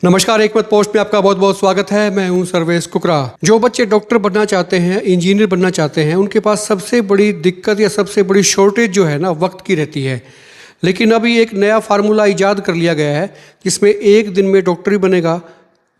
नमस्कार, एक मत पोस्ट में आपका बहुत बहुत स्वागत है। मैं हूं सर्वेश कुकरा। जो बच्चे डॉक्टर बनना चाहते हैं, इंजीनियर बनना चाहते हैं, उनके पास सबसे बड़ी दिक्कत या सबसे बड़ी शॉर्टेज जो है ना, वक्त की रहती है। लेकिन अभी एक नया फार्मूला इजाद कर लिया गया है जिसमें एक दिन में डॉक्टर भी बनेगा,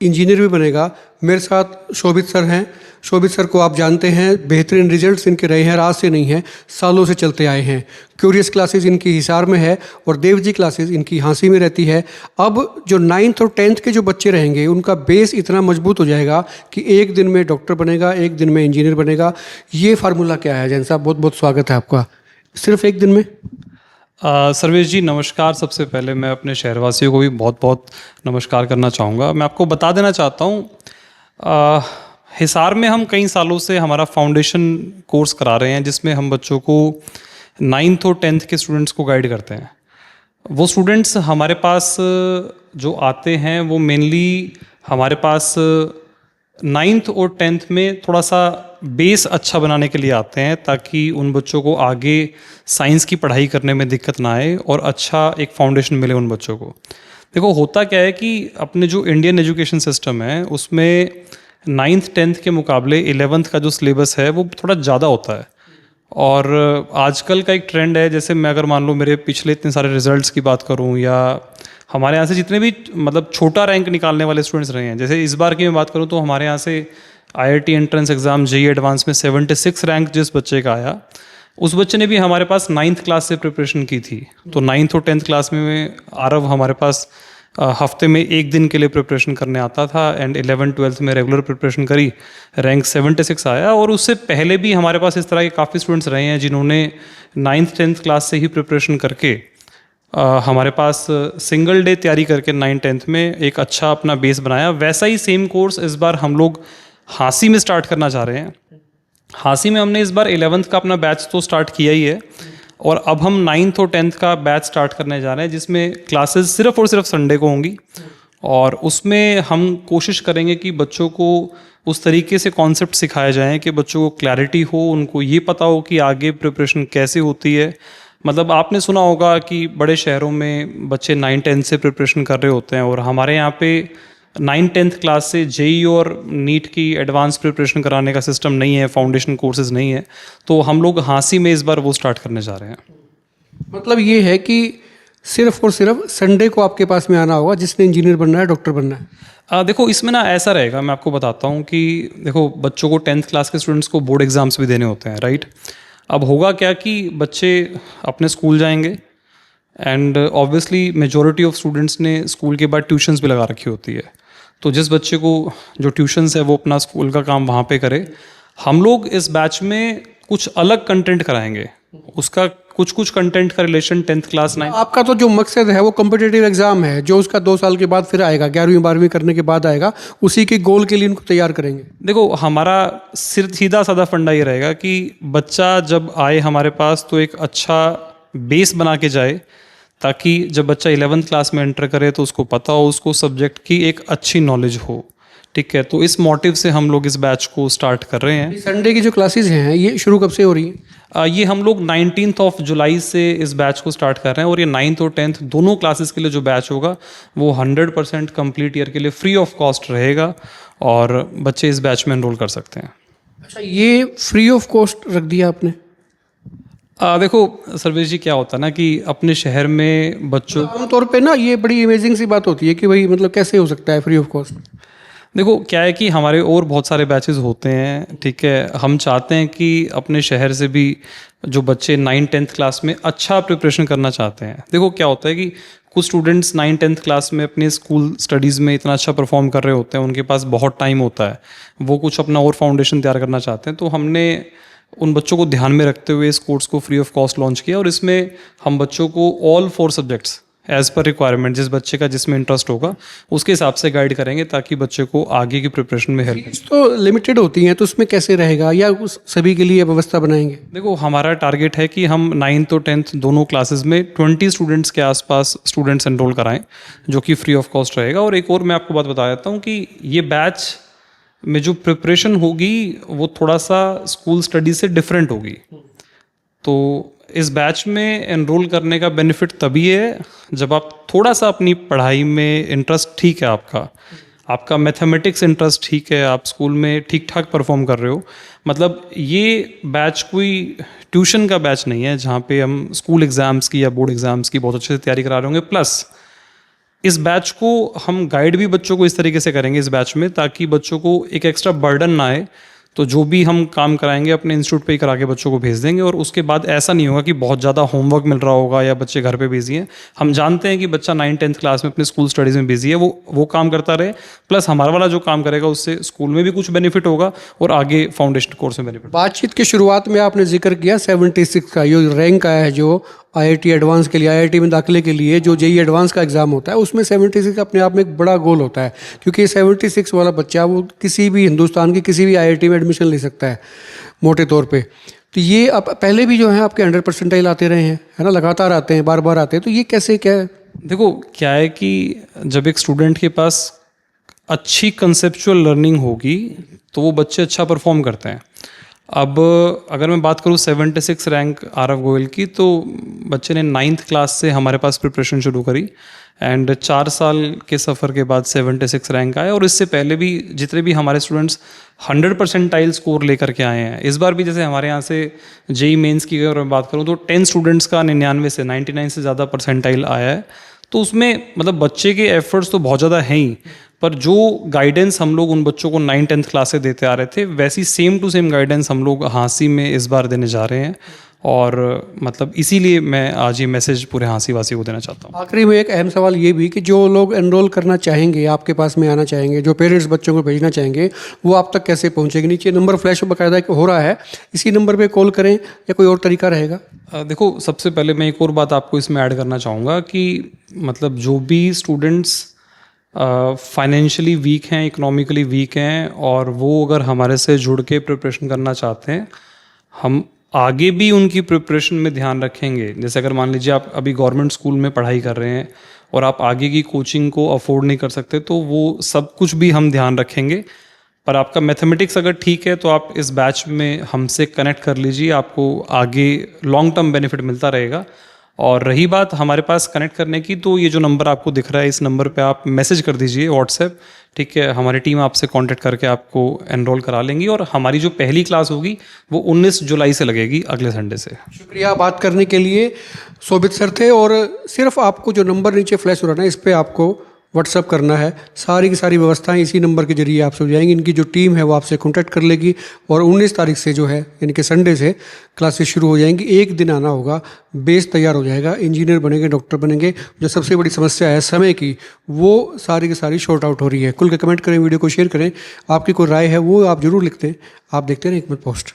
इंजीनियर भी बनेगा। मेरे साथ शोभित सर हैं। शोभित सर को आप जानते हैं, बेहतरीन रिजल्ट्स इनके रहे हैं, आज से नहीं है, सालों से चलते आए हैं। क्यूरियस क्लासेस इनकी हिसार में है और देवजी क्लासेस इनकी हाँसी में रहती है। अब जो 9th और 10th के जो बच्चे रहेंगे, उनका बेस इतना मजबूत हो जाएगा कि एक दिन में डॉक्टर बनेगा, एक दिन में इंजीनियर बनेगा। ये फार्मूला क्या है जैन साहब? बहुत बहुत स्वागत है आपका। सिर्फ एक दिन में? सर्वेश जी नमस्कार। सबसे पहले मैं अपने शहरवासियों को भी बहुत बहुत नमस्कार करना चाहूँगा। मैं आपको बता देना चाहता हूँ, हिसार में हम कई सालों से हमारा फाउंडेशन कोर्स करा रहे हैं जिसमें हम बच्चों को 9th और 10th के स्टूडेंट्स को गाइड करते हैं। वो स्टूडेंट्स हमारे पास जो आते हैं वो मेनली हमारे पास 9th और 10th में थोड़ा सा बेस अच्छा बनाने के लिए आते हैं, ताकि उन बच्चों को आगे साइंस की पढ़ाई करने में दिक्कत ना आए और अच्छा एक फाउंडेशन मिले उन बच्चों को। देखो, होता क्या है कि अपने जो इंडियन एजुकेशन सिस्टम है उसमें 9th 10th के मुकाबले 11th का जो सिलेबस है वो थोड़ा ज़्यादा होता है। और आजकल का एक ट्रेंड है, जैसे मैं अगर मान लो मेरे पिछले इतने सारे रिजल्ट्स की बात करूं, या हमारे यहाँ से जितने भी मतलब छोटा रैंक निकालने वाले स्टूडेंट्स रहे हैं, जैसे इस बार की मैं बात करूं तो हमारे यहाँ से IIT entrance exam JEE advance में 76 रैंक जिस बच्चे का आया, उस बच्चे ने भी हमारे पास 9th क्लास से प्रिपरेशन की थी। तो 9th और 10th क्लास में आरव हमारे पास हफ्ते में एक दिन के लिए प्रिपरेशन करने आता था, एंड 11th 12th में रेगुलर प्रिपरेशन करी, रैंक 76 आया। और उससे पहले भी हमारे पास इस तरह के काफ़ी स्टूडेंट्स रहे हैं जिन्होंने 9th 10th क्लास से ही प्रिपरेशन करके हमारे पास सिंगल डे तैयारी करके 9th 10th में एक अच्छा अपना बेस बनाया। वैसा ही सेम कोर्स इस बार हम लोग हाँसी में स्टार्ट करना चाह रहे हैं। हाँसी में हमने इस बार 11th का अपना बैच तो स्टार्ट किया ही है, और अब हम 9th और 10th का बैच स्टार्ट करने जा रहे हैं जिसमें क्लासेस सिर्फ और सिर्फ संडे को होंगी। और उसमें हम कोशिश करेंगे कि बच्चों को उस तरीके से कॉन्सेप्ट सिखाए जाएं कि बच्चों को क्लैरिटी हो, उनको ये पता हो कि आगे प्रिपरेशन कैसे होती है। मतलब आपने सुना होगा कि बड़े शहरों में बच्चे 9th 10th से प्रिपरेशन कर रहे होते हैं, और हमारे यहाँ पे 9th 10th क्लास से JEE और नीट की एडवांस प्रिपरेशन कराने का सिस्टम नहीं है, फाउंडेशन कोर्सेज नहीं है। तो हम लोग हाँसी में इस बार वो स्टार्ट करने जा रहे हैं। मतलब ये है कि सिर्फ और सिर्फ संडे को आपके पास में आना होगा जिसने इंजीनियर बनना है, डॉक्टर बनना है। देखो, इसमें ना ऐसा रहेगा, मैं आपको बताता हूँ कि देखो, बच्चों को 10th क्लास के स्टूडेंट्स को बोर्ड एग्जाम्स भी देने होते हैं, राइट। अब होगा क्या कि बच्चे अपने स्कूल जाएंगे, and obviously majority of students ने स्कूल के बाद ट्यूशन्स भी लगा रखी होती है। तो जिस बच्चे को जो ट्यूशन्स है वो अपना स्कूल का काम वहाँ पे करे। हम लोग इस बैच में कुछ अलग कंटेंट कराएंगे, उसका कुछ कंटेंट का रिलेशन 10th क्लास 9th। आपका तो जो मकसद है वो कॉम्पिटिटिव एग्जाम है जो उसका 2 साल के बाद फिर आएगा, 11वीं 12वीं करने के बाद आएगा, उसी के गोल के लिए उनको तैयार करेंगे। देखो, हमारा सीधा साधा फंडा ये रहेगा कि बच्चा जब आए हमारे पास तो एक अच्छा बेस बना के जाए, ताकि जब बच्चा 11th क्लास में एंटर करे तो उसको पता हो, उसको सब्जेक्ट की एक अच्छी नॉलेज हो। ठीक है, तो इस मोटिव से हम लोग इस बैच को स्टार्ट कर रहे हैं। संडे की जो क्लासेस हैं ये शुरू कब से हो रही हैं? ये हम लोग 19th ऑफ जुलाई से इस बैच को स्टार्ट कर रहे हैं, और ये 9th और 10th दोनों क्लासेस के लिए जो बैच होगा वो 100% कंप्लीट ईयर के लिए फ्री ऑफ कॉस्ट रहेगा, और बच्चे इस बैच में एनरोल कर सकते हैं। अच्छा, ये फ्री ऑफ कॉस्ट रख दिया आपने? देखो सर्वेश जी, क्या होता है ना कि अपने शहर में बच्चों आमतौर पे ना ये बड़ी अमेजिंग सी बात होती है कि भाई मतलब कैसे हो सकता है फ्री ऑफ कॉस्ट? देखो, क्या है कि हमारे और बहुत सारे बैचेस होते हैं, ठीक है। हम चाहते हैं कि अपने शहर से भी जो बच्चे 9th 10th क्लास में अच्छा प्रिपरेशन करना चाहते हैं। देखो, क्या होता है कि कुछ स्टूडेंट्स 9th 10th क्लास में अपने स्कूल स्टडीज़ में इतना अच्छा परफॉर्म कर रहे होते हैं, उनके पास बहुत टाइम होता है, वो कुछ अपना और फाउंडेशन तैयार करना चाहते हैं। तो हमने उन बच्चों को ध्यान में रखते हुए इस कोर्स को फ्री ऑफ कॉस्ट लॉन्च किया, और इसमें हम बच्चों को all 4 subjects as per requirement, जिस बच्चे का जिसमें इंटरेस्ट होगा उसके हिसाब से गाइड करेंगे, ताकि बच्चे को आगे की प्रिपरेशन में हेल्प। तो लिमिटेड होती हैं, तो उसमें कैसे रहेगा, या सभी के लिए व्यवस्था बनाएंगे? देखो, हमारा टारगेट है कि हम 9th और 10th दोनों क्लासेस में 20 स्टूडेंट्स के आसपास स्टूडेंट्स एनरोल कराएं, जो कि फ्री ऑफ कॉस्ट रहेगा। और एक और मैं आपको बात बता देता हूँ कि ये बैच में जो प्रिपरेशन होगी वो थोड़ा सा स्कूल स्टडी से डिफरेंट होगी। तो इस बैच में एनरोल करने का बेनिफिट तभी है जब आप थोड़ा सा अपनी पढ़ाई में इंटरेस्ट ठीक है, आपका मैथमेटिक्स इंटरेस्ट ठीक है, आप स्कूल में ठीक ठाक परफॉर्म कर रहे हो। मतलब ये बैच कोई ट्यूशन का बैच नहीं है जहाँ पे हम स्कूल एग्ज़ाम्स की या बोर्ड एग्ज़ाम्स की बहुत अच्छे से तैयारी करा रहे होंगे। प्लस इस बैच को हम गाइड भी बच्चों को इस तरीके से करेंगे इस बैच में, ताकि बच्चों को एक एक्स्ट्रा बर्डन ना आए। तो जो भी हम काम कराएंगे अपने इंस्टीट्यूट पे ही करा के बच्चों को भेज देंगे, और उसके बाद ऐसा नहीं होगा कि बहुत ज़्यादा होमवर्क मिल रहा होगा या बच्चे घर पे बिजी हैं। हम जानते हैं कि बच्चा 9th-10th क्लास में अपने स्कूल स्टडीज़ में बिजी है, वो काम करता रहे, प्लस हमारा वाला जो काम करेगा उससे स्कूल में भी कुछ बेनिफिट होगा और आगे फाउंडेशन कोर्स में बेनिफिट। बातचीत के शुरुआत में आपने जिक्र किया 76 का जो रैंक आया है, जो आईआईटी एडवांस के लिए, आईआईटी में दाखिले के लिए जो जेईई एडवांस का एग्ज़ाम होता है, उसमें 76 अपने आप में एक बड़ा गोल होता है, क्योंकि 76 वाला बच्चा वो किसी भी हिंदुस्तान की किसी भी आईआईटी में एडमिशन ले सकता है मोटे तौर पे। तो ये अब पहले भी जो है आपके 100 परसेंटाइल आते रहे हैं, है ना, लगातार आते हैं, बार बार आते हैं, तो ये कैसे क्या है? देखो क्या है कि जब एक स्टूडेंट के पास अच्छी कंसेप्चुअल लर्निंग होगी तो वो बच्चे अच्छा परफॉर्म करते हैं। अब अगर मैं बात करूँ 76 रैंक आरव गोयल की, तो बच्चे ने 9th क्लास से हमारे पास प्रिपरेशन शुरू करी एंड 4 साल के सफ़र के बाद 76 रैंक आए। और इससे पहले भी जितने भी हमारे स्टूडेंट्स 100 परसेंटाइल स्कोर लेकर के आए हैं, इस बार भी जैसे हमारे यहाँ से जेईई मेंस की अगर मैं बात करूँ तो 10 स्टूडेंट्स का 99 से 99 से ज़्यादा परसेंटाइल आया है। तो उसमें मतलब बच्चे के एफर्ट्स तो बहुत ज़्यादा हैं ही, पर जो गाइडेंस हम लोग उन बच्चों को 9th-10th क्लास से देते आ रहे थे, वैसी सेम टू सेम गाइडेंस हम लोग हाँसी में इस बार देने जा रहे हैं। और मतलब इसीलिए मैं आज ये मैसेज पूरे हाँसी वासी को देना चाहता हूँ। आखिरी में एक अहम सवाल ये भी कि जो लोग एनरोल करना चाहेंगे, आपके पास में आना चाहेंगे, जो पेरेंट्स बच्चों को भेजना चाहेंगे, वो आप तक कैसे पहुँचेंगे? नीचे नंबर फ्लैश बाकायदा हो रहा है, इसी नंबर पे कॉल करें या कोई और तरीका रहेगा? देखो सबसे पहले मैं एक और बात आपको इसमें ऐड करना चाहूँगा कि मतलब जो भी स्टूडेंट्स फाइनेंशियली वीक हैं, इकोनॉमिकली वीक हैं, और वो अगर हमारे से जुड़ के प्रिपरेशन करना चाहते हैं, हम आगे भी उनकी प्रिपरेशन में ध्यान रखेंगे। जैसे अगर मान लीजिए आप अभी गवर्नमेंट स्कूल में पढ़ाई कर रहे हैं और आप आगे की कोचिंग को अफोर्ड नहीं कर सकते, तो वो सब कुछ भी हम ध्यान रखेंगे। पर आपका मैथमेटिक्स अगर ठीक है तो आप इस बैच में हमसे कनेक्ट कर लीजिए, आपको आगे लॉन्ग टर्म बेनिफिट मिलता रहेगा। और रही बात हमारे पास कनेक्ट करने की, तो ये जो नंबर आपको दिख रहा है, इस नंबर पे आप मैसेज कर दीजिए व्हाट्सएप, ठीक है। हमारी टीम आपसे कांटेक्ट करके आपको एनरोल करा लेंगी, और हमारी जो पहली क्लास होगी वो 19 जुलाई से लगेगी, अगले संडे से। शुक्रिया बात करने के लिए, शोभित सर थे। और सिर्फ आपको जो नंबर नीचे फ्लैश हो रहा है ना, इस पर आपको व्हाट्सअप करना है। सारी की सारी व्यवस्थाएं इसी नंबर के जरिए आपसे हो जाएंगी। इनकी जो टीम है वो आपसे कांटेक्ट कर लेगी, और 19 तारीख से जो है यानी कि संडे से क्लासेस शुरू हो जाएंगी। एक दिन आना होगा, बेस तैयार हो जाएगा, इंजीनियर बनेंगे, डॉक्टर बनेंगे। जो सबसे बड़ी समस्या है समय की, वो सारी की सारी शॉर्ट आउट हो रही है। खुल के कमेंट करें, वीडियो को शेयर करें, आपकी कोई राय है वो आप जरूर लिखते हैं। आप देखते रहें हिकमत पोस्ट।